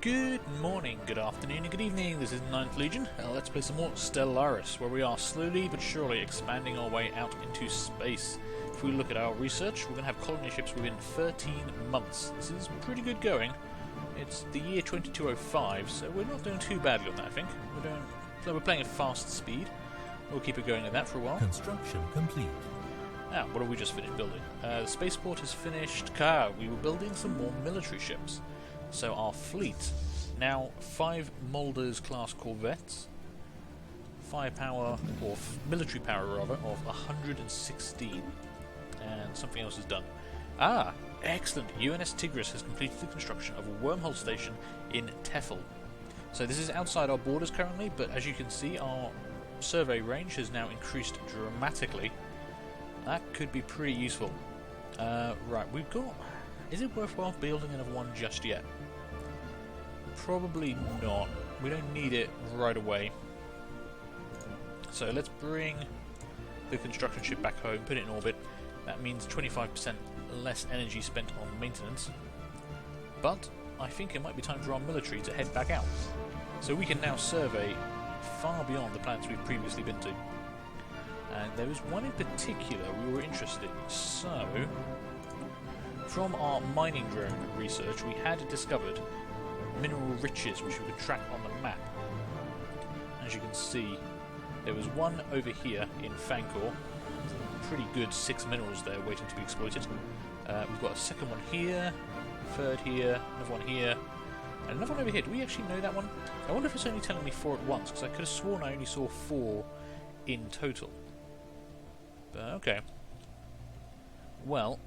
Good morning, good afternoon, and good evening. This is 9th Legion. Let's play some more Stellaris, where we are slowly but surely expanding our way out into space. If we look at our research, we're going to have colony ships within 13 months. This is pretty good going. It's the year 2205, so we're not doing too badly on that, I think. We're playing at fast speed. We'll keep it going at that for a while. Construction complete. Now, what have we just finished building? The spaceport is finished. We were building some more military ships. So our fleet, now 5 Mulder's class corvettes, firepower, or military power rather, of 116. And something else is done. Excellent! UNS Tigris has completed the construction of a wormhole station in Tefel. So this is outside our borders currently, but as you can see, our survey range has now increased dramatically. That could be pretty useful. Right, we've got... Is it worthwhile building another one just yet? Probably not. We don't need it right away. So let's bring the construction ship back home, put it in orbit. That means 25% less energy spent on maintenance. But I think it might be time for our military to head back out. So we can now survey far beyond the planets we've previously been to. And there was one in particular we were interested in. So, from our mining drone research, we had discovered mineral riches which we could track on the map. As you can see, there was one over here in Fancor. Pretty good 6 minerals there waiting to be exploited. We've got a second one here, third here, another one here, and another one over here. Do we actually know that one? I wonder if it's only telling me 4 at once, because I could have sworn I only saw 4 in total. But okay. Well,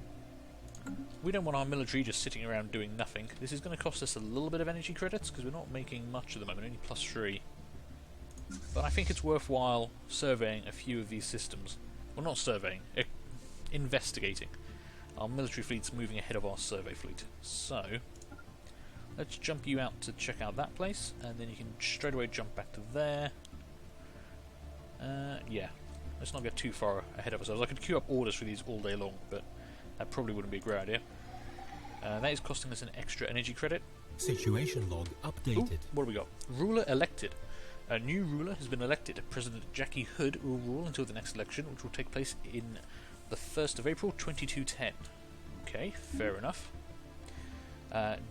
we don't want our military just sitting around doing nothing. This is going to cost us a little bit of energy credits, because we're not making much at the moment, only +3. But I think it's worthwhile surveying a few of these systems. Well, not surveying, investigating. Our military fleet's moving ahead of our survey fleet. So, let's jump you out to check out that place, and then you can straight away jump back to there. Yeah. Let's not get too far ahead of ourselves. I could queue up orders for these all day long, but that probably wouldn't be a great idea. That is costing us an extra energy credit. Situation log updated. Ooh, what do we got? Ruler elected. A new ruler has been elected. President Jackie Hood will rule until the next election, which will take place in the 1st of April 2210. Okay, fair enough.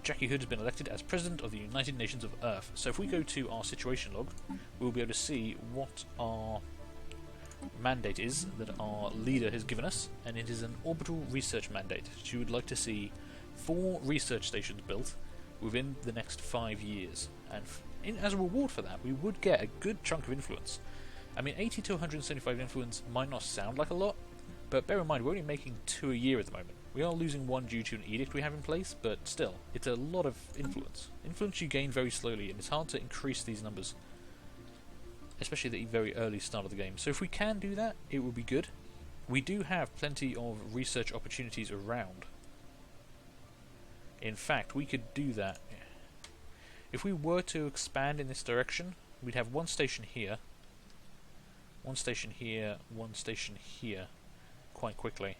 Jackie Hood has been elected as President of the United Nations of Earth. So if we go to our situation log, we'll be able to see what our mandate is that our leader has given us, and it is an orbital research mandate. She would like to see 4 research stations built within the next 5 years, and as a reward for that we would get a good chunk of influence. I mean, 80 to 175 influence might not sound like a lot, but bear in mind we're only making 2 a year at the moment. We are losing 1 due to an edict we have in place, but still, it's a lot of influence. Influence you gain very slowly, and it's hard to increase these numbers, especially at the very early start of the game. So if we can do that, it would be good. We do have plenty of research opportunities around. In fact, we could do that. If we were to expand in this direction, we'd have 1 station here, 1 station here, 1 station here, quite quickly.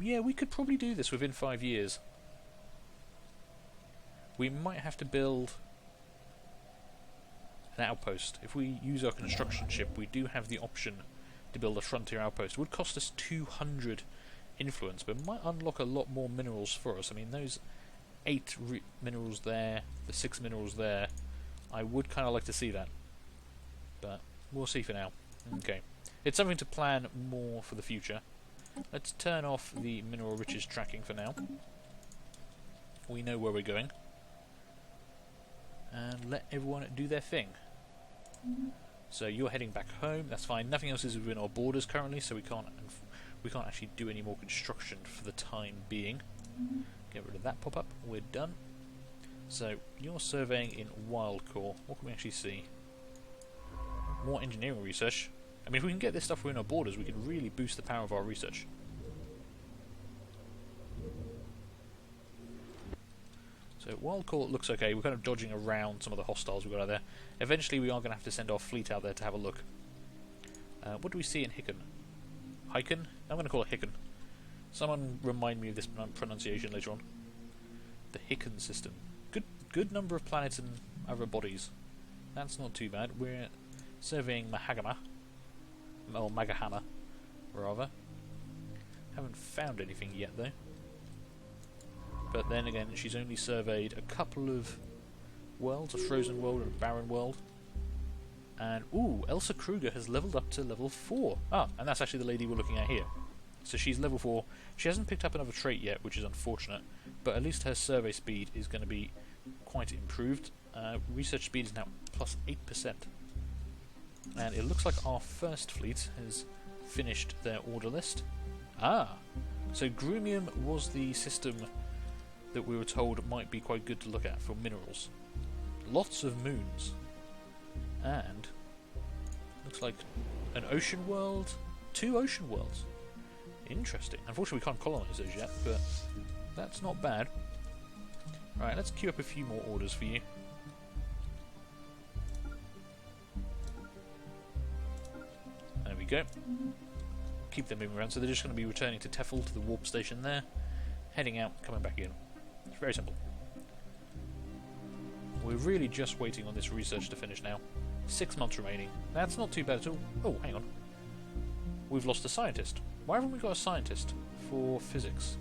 Yeah, we could probably do this within 5 years. We might have to build an outpost. If we use our construction ship, we do have the option to build a frontier outpost. It would cost us 200 influence, but it might unlock a lot more minerals for us. I mean, those 8 minerals there, the 6 minerals there, I would kind of like to see that. But we'll see for now. Okay. It's something to plan more for the future. Let's turn off the mineral riches tracking for now. We know where we're going. And let everyone do their thing. So you're heading back home, that's fine. Nothing else is within our borders currently, so we can't actually do any more construction for the time being. Get rid of that pop-up, we're done. So you're surveying in Wildcore. What can we actually see? More engineering research. I mean, if we can get this stuff within our borders, we can really boost the power of our research. So Wildcore looks okay. We're kind of dodging around some of the hostiles we've got out there. Eventually we are going to have to send our fleet out there to have a look. What do we see in Hicken? Hicken? I'm going to call it Hicken. Someone remind me of this pronunciation later on. The Hicken system. good number of planets and other bodies. That's not too bad. We're surveying Mahagama. Or Magahama, rather. Haven't found anything yet, though. But then again, she's only surveyed a couple of worlds, a frozen world and a barren world. And, ooh, Elsa Kruger has leveled up to level 4. Ah, and that's actually the lady we're looking at here. So she's level 4. She hasn't picked up another trait yet, which is unfortunate. But at least her survey speed is going to be quite improved. Research speed is now plus 8%. And it looks like our first fleet has finished their order list. Ah! So Grumium was the system that we were told might be quite good to look at for minerals. Lots of moons. And looks like an ocean world, 2 ocean worlds. Interesting. Unfortunately we can't colonize those yet, but that's not bad. Right, let's queue up a few more orders for you. There we go. Keep them moving around, so they're just going to be returning to Tefel, to the warp station there, heading out, coming back in. It's very simple. We're really just waiting on this research to finish now. 6 months remaining. That's not too bad at all. Oh, hang on. We've lost a scientist. Why haven't we got a scientist for physics?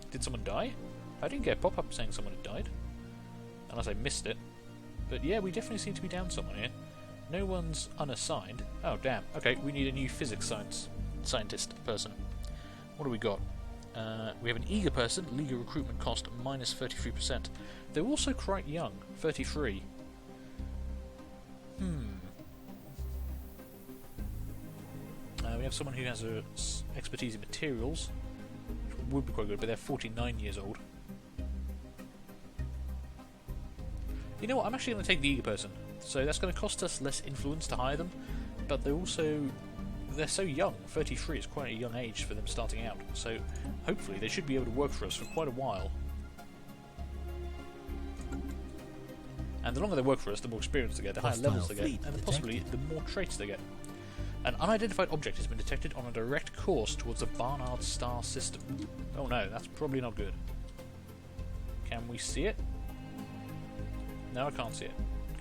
Did someone die? I didn't get a pop-up saying someone had died. Unless I missed it. But yeah, we definitely seem to be down someone here. No one's unassigned. Oh, damn. Okay, we need a new physics scientist person. What do we got? We have an eager person, legal recruitment cost minus 33%. They're also quite young, 33. We have someone who has expertise in materials, which would be quite good, but they're 49 years old. You know what, I'm actually going to take the eager person. So that's going to cost us less influence to hire them, but they're so young. 33 is quite a young age for them starting out, so hopefully they should be able to work for us for quite a while. And the longer they work for us, the more experience they get, the higher levels they get, and possibly the more traits they get. An unidentified object has been detected on a direct course towards the Barnard Star system. Oh no, that's probably not good. Can we see it? No, I can't see it.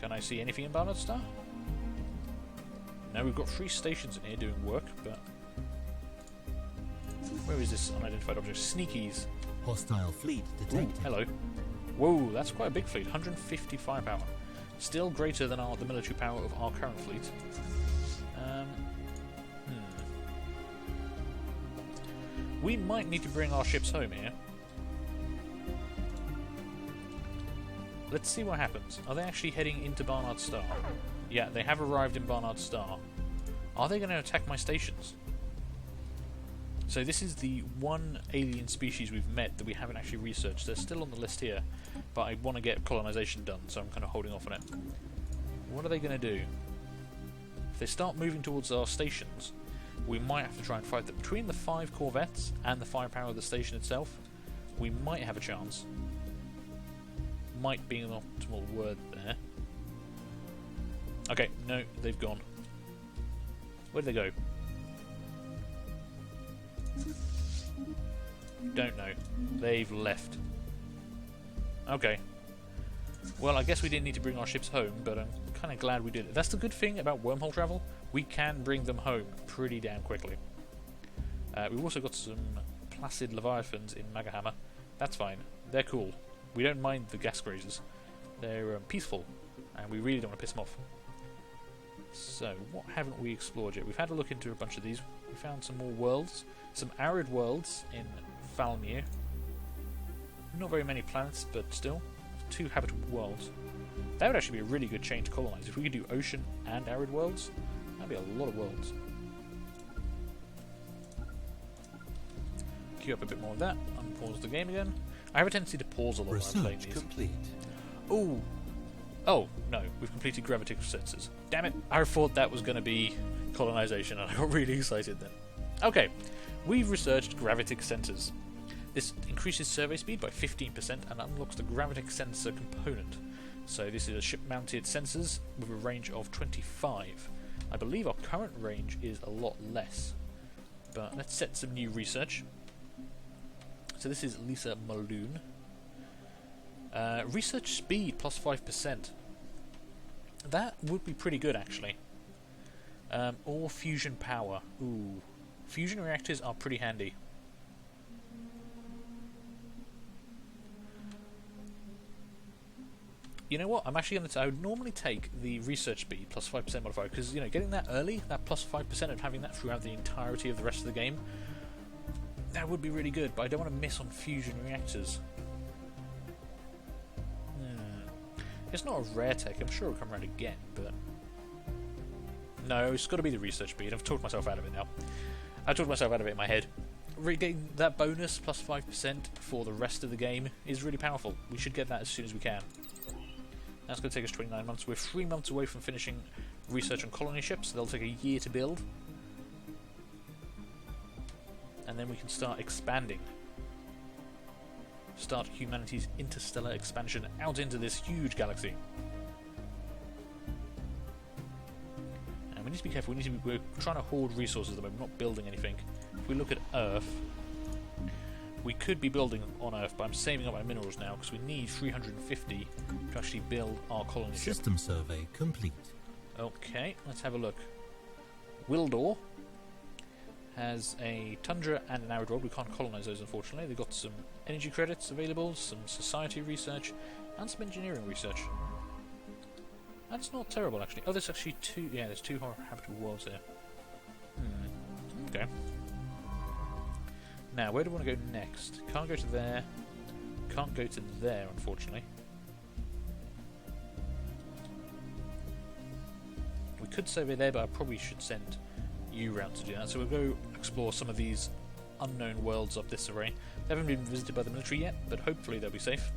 Can I see anything in Barnard Star? Now we've got 3 stations in here doing work, but where is this unidentified object? Sneakies. Hostile fleet detected. Ooh, hello. Whoa, that's quite a big fleet. 150 firepower. Still greater than the military power of our current fleet. We might need to bring our ships home here. Let's see what happens. Are they actually heading into Barnard Star? Yeah, they have arrived in Barnard Star. Are they going to attack my stations? So this is the one alien species we've met that we haven't actually researched. They're still on the list here, but I want to get colonization done, so I'm kind of holding off on it. What are they going to do? If they start moving towards our stations, we might have to try and fight them. Between the 5 corvettes and the firepower of the station itself, we might have a chance. Might be an optimal word there. Okay, no, they've gone. Where did they go? Don't know. They've left. Okay. Well, I guess we didn't need to bring our ships home, but I'm kind of glad we did it. That's the good thing about wormhole travel. We can bring them home pretty damn quickly. We've also got some placid leviathans in Magahama. That's fine. They're cool. We don't mind the gas grazers. They're peaceful, and we really don't want to piss them off. So, what haven't we explored yet? We've had a look into a bunch of these. We found some more worlds. Some arid worlds in Falmir. Not very many planets, but still. 2 habitable worlds. That would actually be a really good chain to colonize. If we could do ocean and arid worlds, that'd be a lot of worlds. Queue up a bit more of that. Unpause the game again. I have a tendency to pause a lot when I'm playing these. Complete. Ooh. Oh, no. We've completed gravitational sensors. Damn it. I thought that was going to be colonization, and I got really excited then. Okay. We've researched gravitic sensors. This increases survey speed by 15% and unlocks the gravitic sensor component. So this is a ship-mounted sensors with a range of 25. I believe our current range is a lot less. But let's set some new research. So this is Lisa Muldoon. Research speed plus 5%. That would be pretty good, actually. Or fusion power. Ooh. Fusion reactors are pretty handy. You know what? I'm actually going to... I would normally take the research speed plus 5% modifier, because, you know, getting that early, that plus 5% and having that throughout the entirety of the rest of the game, that would be really good, but I don't want to miss on fusion reactors. It's not a rare tech, I'm sure it'll come around again, but... No, it's got to be the research speed. I've talked myself out of it now. I talked myself out of it in my head. Getting that bonus plus 5% for the rest of the game is really powerful. We should get that as soon as we can. That's going to take us 29 months. We're 3 months away from finishing research on colony ships. They'll take a year to build. And then we can start expanding. Start humanity's interstellar expansion out into this huge galaxy. And we need to be careful. We're trying to hoard resources at the moment, not building anything. If we look at Earth, we could be building on Earth, but I'm saving up my minerals now because we need 350 to actually build our colony ship. System survey complete. Okay, let's have a look. Wildor has a tundra and an arid world. We can't colonize those, unfortunately. They've got some energy credits available, some society research, and some engineering research. That's not terrible, actually. Oh, there's actually two... Yeah, there's 2 habitable worlds here. Okay. Now, where do we want to go next? Can't go to there. Can't go to there, unfortunately. We could survey there, but I probably should send you round to do that. So we'll go explore some of these unknown worlds up this array. They haven't been visited by the military yet, but hopefully they'll be safe.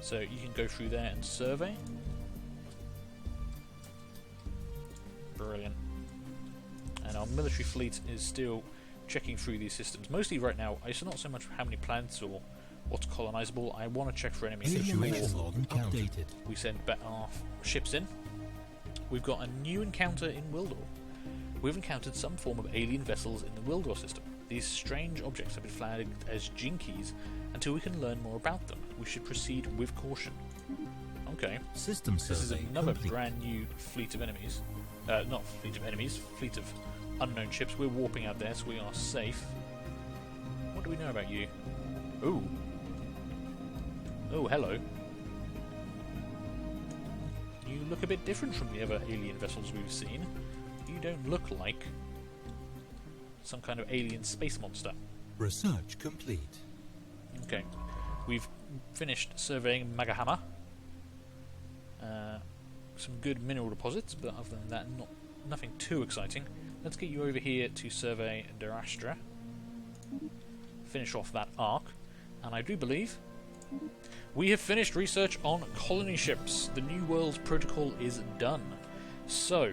So you can go through there and survey. Brilliant. And our military fleet is still checking through these systems. Mostly right now, it's not so much how many planets or what's colonizable. I want to check for enemies before we send our ships in. We've got a new encounter in Wildor. We've encountered some form of alien vessels in the Wildor system. These strange objects have been flagged as jinkies until we can learn more about them. We should proceed with caution. Okay. System this is another complete. brand new fleet of enemies. Not fleet of enemies, fleet of unknown ships. We're warping out there, so we are safe. What do we know about you? Ooh. Oh, hello. You look a bit different from the other alien vessels we've seen. You don't look like some kind of alien space monster. Research complete. Okay. We've finished surveying Magahama. Some good mineral deposits, but other than that, nothing too exciting. Let's get you over here to survey Darastra. Finish off that arc. And I do believe we have finished research on colony ships. The New World's protocol is done. So,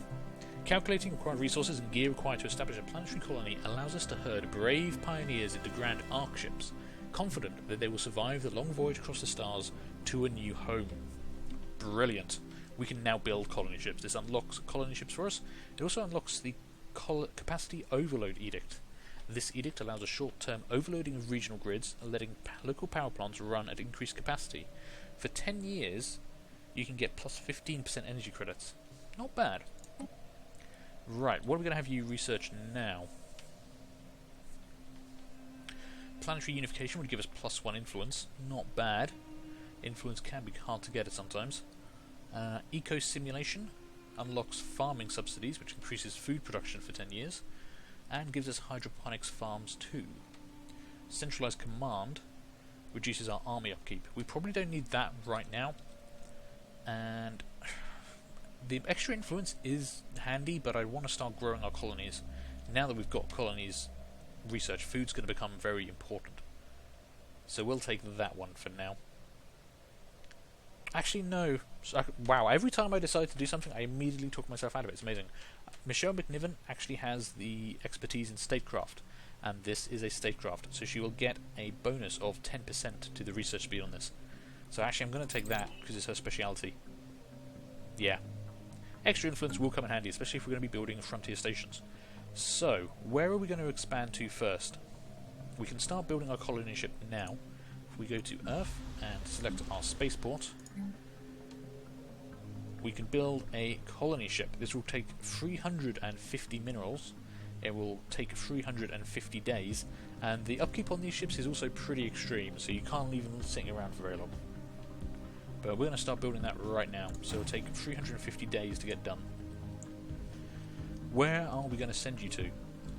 calculating required resources and gear required to establish a planetary colony allows us to herd brave pioneers into grand arc ships, confident that they will survive the long voyage across the stars to a new home. Brilliant. We can now build colony ships. This unlocks colony ships for us. It also unlocks the Capacity Overload Edict. This edict allows a short-term overloading of regional grids, letting local power plants run at increased capacity. For 10 years, you can get plus 15% energy credits. Not bad. Right, what are we going to have you research now? Planetary unification would give us plus 1 influence. Not bad. Influence can be hard to get at sometimes. Eco-simulation unlocks farming subsidies, which increases food production for 10 years, and gives us hydroponics farms too. Centralized command reduces our army upkeep. We probably don't need that right now, and the extra influence is handy, but I want to start growing our colonies. Now that we've got colonies research, food's going to become very important. So we'll take that one for now. Actually, no. Wow, every time I decide to do something, I immediately talk myself out of it. It's amazing. Michelle McNiven actually has the expertise in statecraft, and this is a statecraft, so she will get a bonus of 10% to the research speed on this. So actually, I'm going to take that, because it's her speciality. Yeah. Extra influence will come in handy, especially if we're going to be building frontier stations. So, where are we going to expand to first? We can start building our colony ship now. if we go to Earth and select our spaceport, we can build a colony ship. This will take 350 minerals. It will take 350 days, and the upkeep on these ships is also pretty extreme, so you can't leave them sitting around for very long. But we're going to start building that right now, so it'll take 350 days to get done. Where are we going to send you to?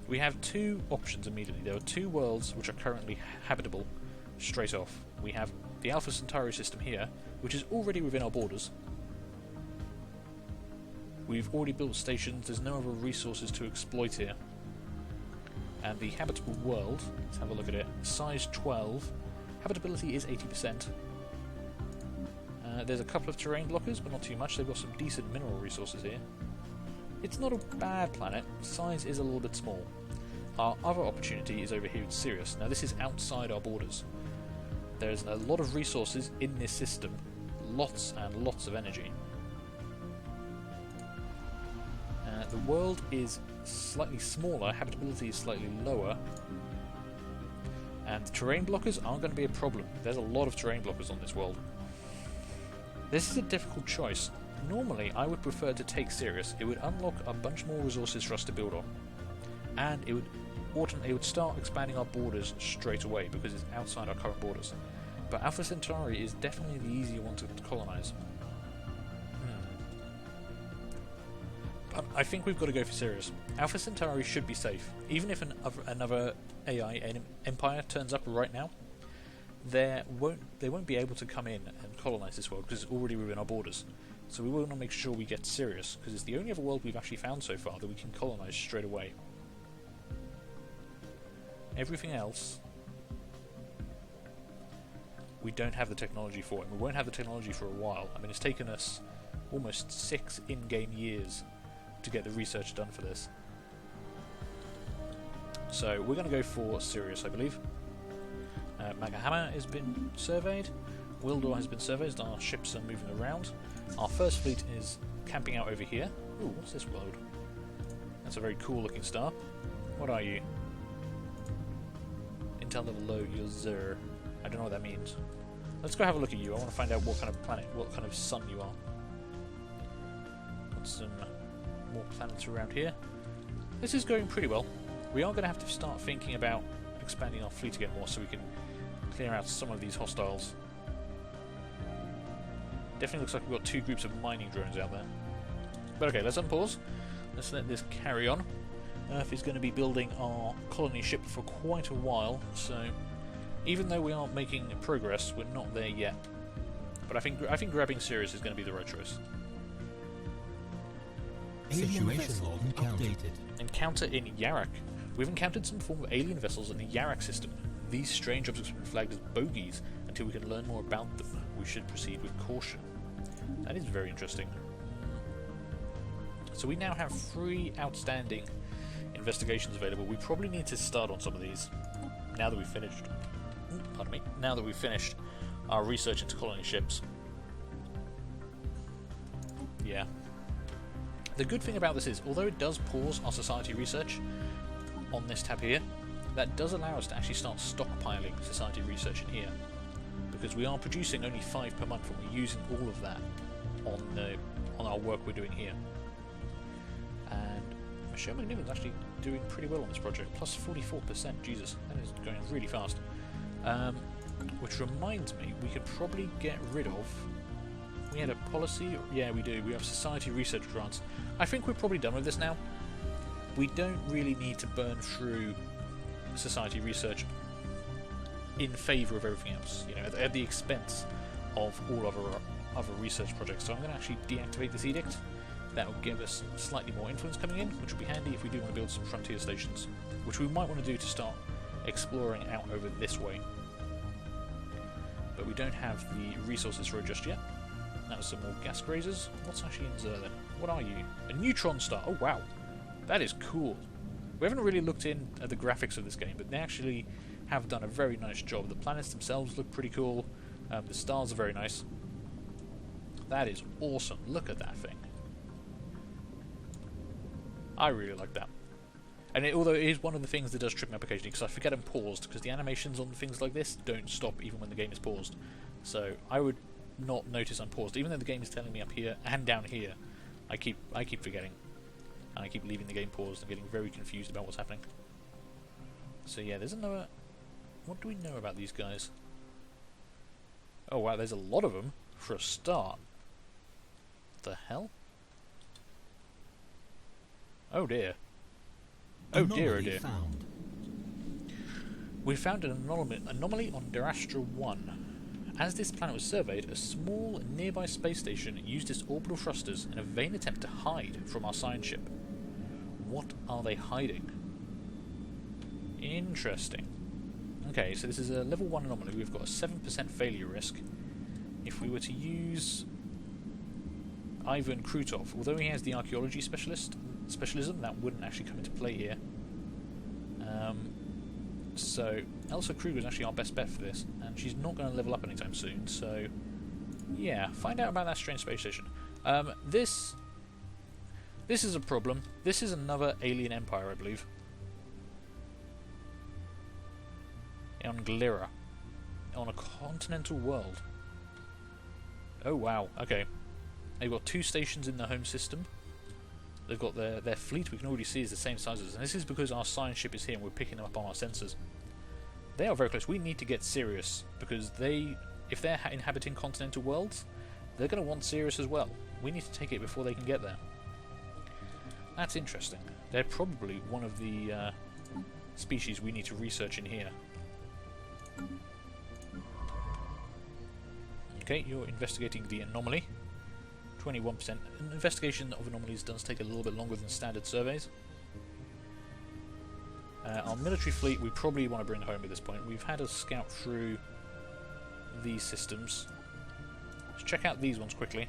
We have two options immediately. There are two worlds which are currently habitable straight off. We have the Alpha Centauri system here, which is already within our borders. We've already built stations, there's no other resources to exploit here. And the habitable world, let's have a look at it, size 12, habitability is 80%. There's a couple of terrain blockers, but not too much. They've got some decent mineral resources here. It's not a bad planet, size is a little bit small. Our other opportunity is over here in Sirius. Now this is outside our borders. There's a lot of resources in this system, lots and lots of energy. The world is slightly smaller, habitability is slightly lower, and the terrain blockers aren't going to be a problem. There's a lot of terrain blockers on this world. This is a difficult choice. Normally I would prefer to take Sirius. It would unlock a bunch more resources for us to build on, and it would start expanding our borders straight away because it's outside our current borders. But Alpha Centauri is definitely the easier one to colonize. I think we've got to go for Sirius. Alpha Centauri should be safe. Even if another AI empire turns up right now, they won't be able to come in and colonize this world because it's already within our borders. So we want to make sure we get Sirius, because it's the only other world we've actually found so far that we can colonize straight away. Everything else, we don't have the technology for, and we won't have the technology for a while. I mean, it's taken us almost 6 in-game years to get the research done for this. So we're going to go for Sirius, I believe. Magahama has been surveyed. Wildor has been surveyed. Our ships are moving around. Our first fleet is camping out over here. Ooh, what's this world? That's a very cool looking star. What are you? Intel level low user. I don't know what that means. Let's go have a look at you. I want to find out what kind of planet, what kind of sun you are. Got some more planets around here. This is going pretty well. We are going to have to start thinking about expanding our fleet again more so we can clear out some of these hostiles. Definitely looks like we've got 2 groups of mining drones out there. But okay, let's unpause. Let's let this carry on. Earth is going to be building our colony ship for quite a while, so even though we aren't making progress, we're not there yet. But I think grabbing Sirius is going to be the right choice. Situation log updated. Encounter in Yarak. We've encountered some form of alien vessels in the Yarak system. These strange objects have been flagged as bogies. Until we can learn more about them, we should proceed with caution. That is very interesting. So we now have 3 outstanding investigations available. We probably need to start on some of these now that we've finished. Pardon me. Now that we've finished our research into colony ships. Yeah. The good thing about this is, although it does pause our society research on this tab here, that does allow us to actually start stockpiling society research in here, because we are producing only 5 per month and we're using all of that on our work we're doing here. And Michelle McNiven's actually doing pretty well on this project, plus 44%. Jesus, that is going really fast. Which reminds me, we could probably get rid of... We had a policy... Yeah, we do. We have society research grants. I think we're probably done with this now. We don't really need to burn through society research in favour of everything else, you know, at the expense of all other research projects. So I'm going to actually deactivate this edict. That will give us slightly more influence coming in, which will be handy if we do want to build some frontier stations, which we might want to do to start exploring out over this way. But we don't have the resources for it just yet. That was some more gas grazers. What's actually in Zerda? What are you? A neutron star. Oh wow, that is cool. We haven't really looked in at the graphics of this game, but they actually have done a very nice job. The planets themselves look pretty cool. The stars are very nice. That is awesome. Look at that thing. I really like that. And although it is one of the things that does trip me up occasionally, because I forget I'm paused, because the animations on things like this don't stop even when the game is paused. So I would not notice I'm paused, even though the game is telling me up here and down here. I keep forgetting, and I keep leaving the game paused and getting very confused about what's happening. So yeah, there's another. What do we know about these guys? Oh wow, there's a lot of them for a start. The hell? Oh dear. Oh dear, oh dear. Found. We found an anomaly on Derastra 1. As this planet was surveyed, a small nearby space station used its orbital thrusters in a vain attempt to hide from our science ship. What are they hiding? Interesting. Okay, so this is a level 1 anomaly. We've got a 7% failure risk. If we were to use Ivan Krutov, although he has the archaeology specialism, that wouldn't actually come into play here. So Elsa Kruger is actually our best bet for this, and she's not going to level up anytime soon, so yeah, find out about that strange space station. This is a problem. This is another alien empire, I believe. On Glira. On a continental world. Oh wow, okay. They've got 2 stations in the home system. They've got their fleet, we can already see, is the same size as us. And this is because our science ship is here and we're picking them up on our sensors. They are very close. We need to get Sirius, because if they're inhabiting continental worlds, they're going to want Sirius as well. We need to take it before they can get there. That's interesting. They're probably one of the species we need to research in here. Okay, you're investigating the anomaly. 21%. An investigation of anomalies does take a little bit longer than standard surveys. Our military fleet we probably want to bring home at this point. We've had a scout through these systems. Let's check out these ones quickly,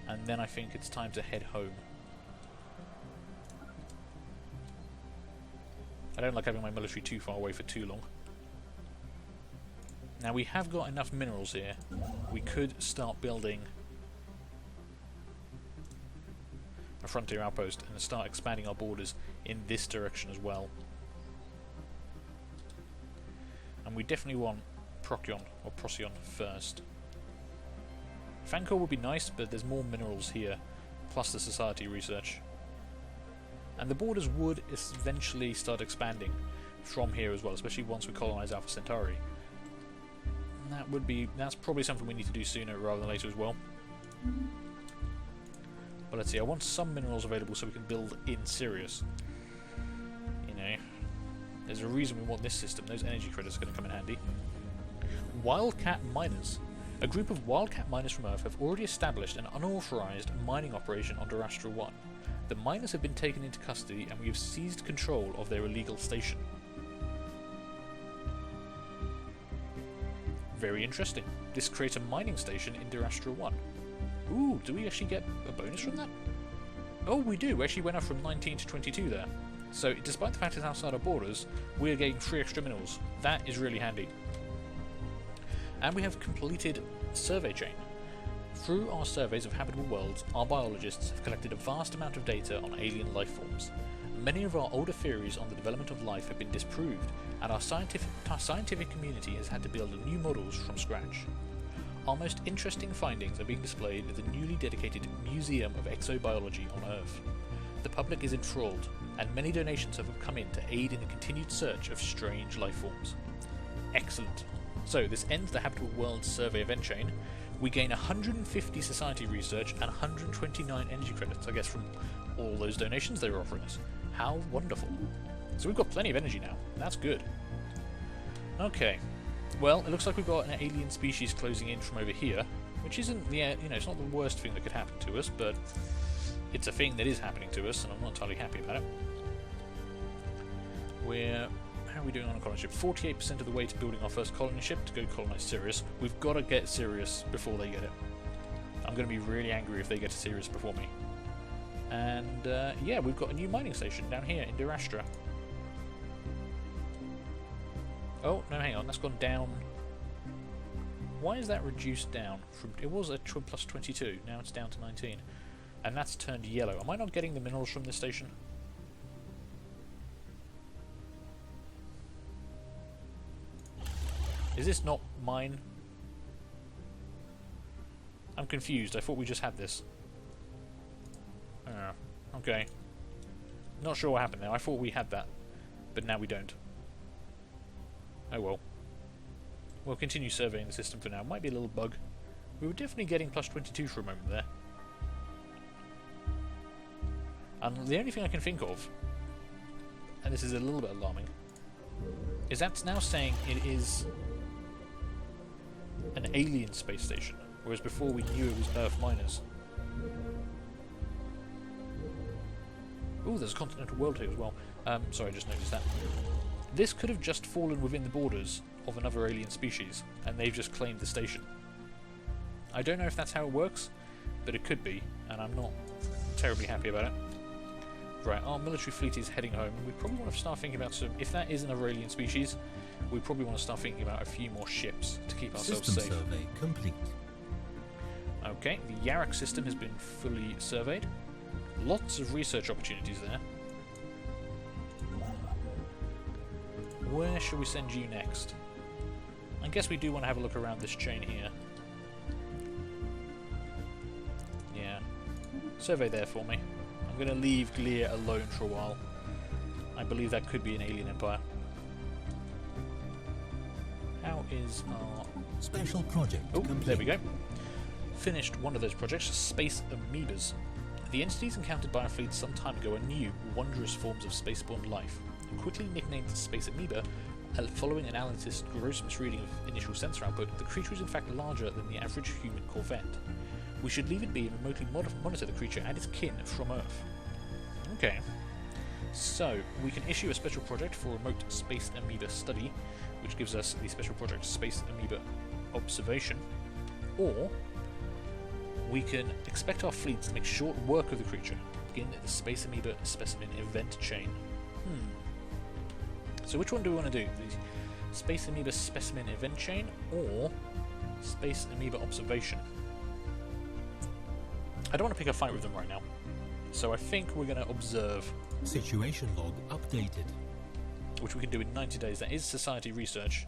and then I think it's time to head home. I don't like having my military too far away for too long. Now we have got enough minerals here. We could start building a frontier outpost and start expanding our borders in this direction as well. And we definitely want Procyon or Procyon first. Fancor would be nice, but there's more minerals here, plus the society research. And the borders would eventually start expanding from here as well, especially once we colonize Alpha Centauri. And that's probably something we need to do sooner rather than later as well. But let's see, I want some minerals available so we can build in Sirius. You know, there's a reason we want this system. Those energy credits are going to come in handy. Wildcat miners. A group of wildcat miners from Earth have already established an unauthorized mining operation on Derastra 1. The miners have been taken into custody and we have seized control of their illegal station. Very interesting. This creates a mining station in Derastra 1. Ooh, do we actually get a bonus from that? Oh, we do. We actually went up from 19 to 22 there. So, despite the fact it's outside our borders, we are getting 3 extra minerals. That is really handy. And we have completed survey chain. Through our surveys of habitable worlds, our biologists have collected a vast amount of data on alien life forms. Many of our older theories on the development of life have been disproved, and our scientific community has had to build new models from scratch. Our most interesting findings are being displayed at the newly dedicated Museum of Exobiology on Earth. The public is enthralled, and many donations have come in to aid in the continued search of strange life forms. Excellent. So this ends the Habitable Worlds survey event chain. We gain 150 society research and 129 energy credits, I guess, from all those donations they were offering us. How wonderful. So we've got plenty of energy now. That's good. Okay. Well, it looks like we've got an alien species closing in from over here, which isn't, it's not the worst thing that could happen to us, but it's a thing that is happening to us, and I'm not entirely happy about it. How are we doing on a colony ship? 48% of the way to building our first colony ship to go colonize Sirius. We've got to get Sirius before they get it. I'm going to be really angry if they get to Sirius before me. And, yeah, we've got a new mining station down here in Derastra. Oh, no, hang on, that's gone down. Why is that reduced down? It was a plus 22, now it's down to 19. And that's turned yellow. Am I not getting the minerals from this station? Is this not mine? I'm confused. I thought we just had this. Okay. Not sure what happened there. I thought we had that, but now we don't. Oh well. We'll continue surveying the system for now. Might be a little bug. We were definitely getting plus 22 for a moment there. And the only thing I can think of, and this is a little bit alarming, is that's now saying it is an alien space station, whereas before we knew it was Earth miners. Ooh, there's a continental world here as well. Sorry, I just noticed that. This could have just fallen within the borders of another alien species, and they've just claimed the station. I don't know if that's how it works, but it could be, and I'm not terribly happy about it. Right, our military fleet is heading home, and we probably want to start thinking about some... If that is another alien species, we probably want to start thinking about a few more ships to keep ourselves System safe. survey complete. Okay, the Yarak system has been fully surveyed. Lots of research opportunities there. Where shall we send you next? I guess we do want to have a look around this chain here. Yeah. Survey there for me. I'm going to leave Gleer alone for a while. I believe that could be an alien empire. How is our... Special project complete. There we go. Finished one of those projects, Space Amoebas. The entities encountered by our fleet some time ago are new, wondrous forms of spaceborne life. Quickly nicknamed Space Amoeba, following analysis gross misreading of initial sensor output, the creature is in fact larger than the average human corvette. We should leave it be and remotely monitor the creature and its kin from Earth. Okay. So, we can issue a special project for remote Space Amoeba study, which gives us the special project Space Amoeba observation, or we can expect our fleet to make short work of the creature, begin the Space Amoeba specimen event chain. So which one do we want to do? The Space Amoeba specimen event chain or Space Amoeba observation? I don't want to pick a fight with them right now, so I think we're going to observe. Situation log updated. Which we can do in 90 days. That is society research.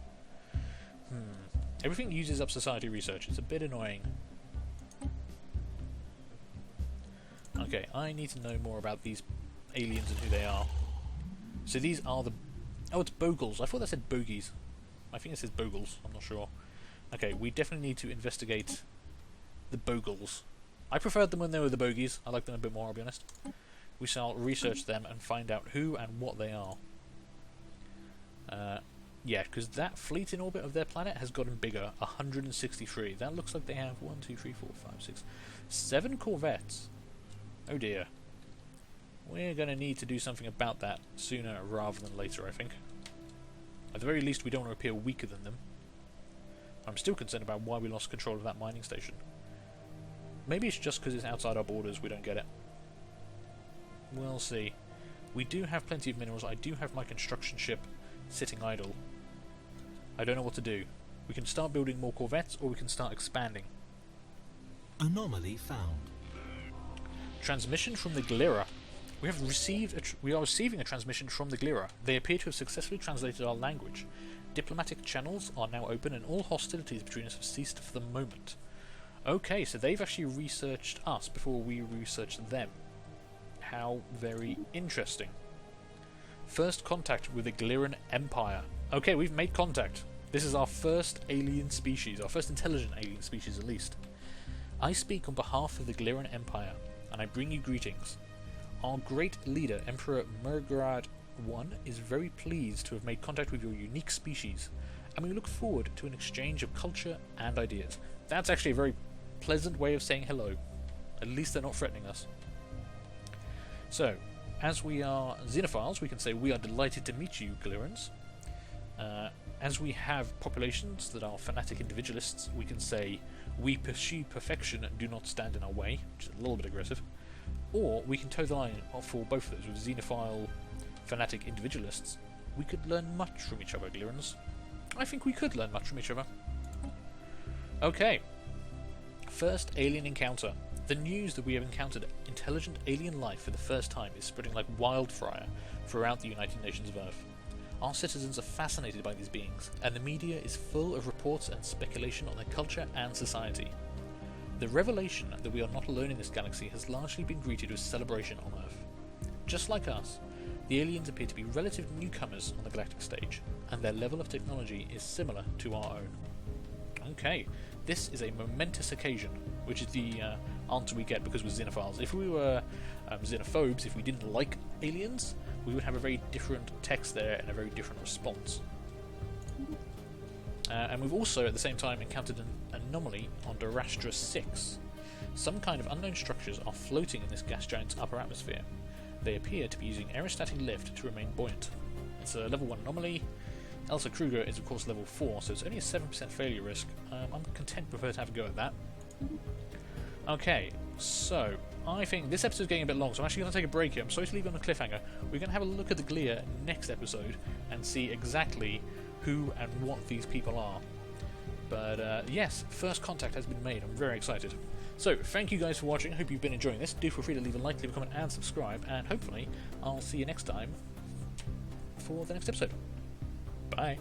Everything uses up society research. It's a bit annoying. Okay, I need to know more about these aliens and who they are. So these are the... Oh, it's Bogles. I thought that said bogies. I think it says Bogles. I'm not sure. Okay, we definitely need to investigate the Bogles. I preferred them when they were the bogies. I like them a bit more, I'll be honest. We shall research them and find out who and what they are. Yeah, because that fleet in orbit of their planet has gotten bigger. 163. That looks like they have 1, 2, 3, 4, 5, 6, 7 corvettes. Oh dear. We're going to need to do something about that sooner rather than later, I think. At the very least, we don't want to appear weaker than them. I'm still concerned about why we lost control of that mining station. Maybe it's just because it's outside our borders, we don't get it. We'll see. We do have plenty of minerals. I do have my construction ship sitting idle. I don't know what to do. We can start building more corvettes, or we can start expanding. Anomaly found. Transmission from the Glira. We are receiving a transmission from the Glira. They appear to have successfully translated our language. Diplomatic channels are now open, and all hostilities between us have ceased for the moment. Okay, so they've actually researched us before we researched them. How very interesting. First contact with the Gliran Empire. Okay, we've made contact. This is our first alien species, our first intelligent alien species at least. I speak on behalf of the Gliran Empire, and I bring you greetings. Our great leader, Emperor Murgrad I, is very pleased to have made contact with your unique species, and we look forward to an exchange of culture and ideas. That's actually a very pleasant way of saying hello. At least they're not threatening us. So, as we are xenophiles, we can say we are delighted to meet you, Glirans. As we have populations that are fanatic individualists, we can say we pursue perfection and do not stand in our way, which is a little bit aggressive. Or we can toe the line for both of those. With xenophile, fanatic individualists, we could learn much from each other, Glirans. I think we could learn much from each other. Okay. First alien encounter. The news that we have encountered intelligent alien life for the first time is spreading like wildfire throughout the United Nations of Earth. Our citizens are fascinated by these beings, and the media is full of reports and speculation on their culture and society. The revelation that we are not alone in this galaxy has largely been greeted with celebration on Earth. Just like us, the aliens appear to be relative newcomers on the galactic stage, and their level of technology is similar to our own. Okay, this is a momentous occasion, which is the answer we get because we're xenophiles. If we were xenophobes, if we didn't like aliens, we would have a very different text there and a very different response. And we've also, at the same time, encountered an anomaly on Dorastra 6. Some kind of unknown structures are floating in this gas giant's upper atmosphere. They appear to be using aerostatic lift to remain buoyant. It's a level 1 anomaly. Elsa Kruger is of course level 4, so it's only a 7% failure risk. I'm content with her to have a go at that. Okay, so I think this episode's getting a bit long, so I'm actually going to take a break here. I'm sorry to leave it on a cliffhanger. We're going to have a look at the Glia next episode and see exactly who and what these people are. But yes, first contact has been made. I'm very excited. So, thank you guys for watching. I hope you've been enjoying this. Do feel free to leave a like, leave a comment, and subscribe. And hopefully, I'll see you next time for the next episode. Bye.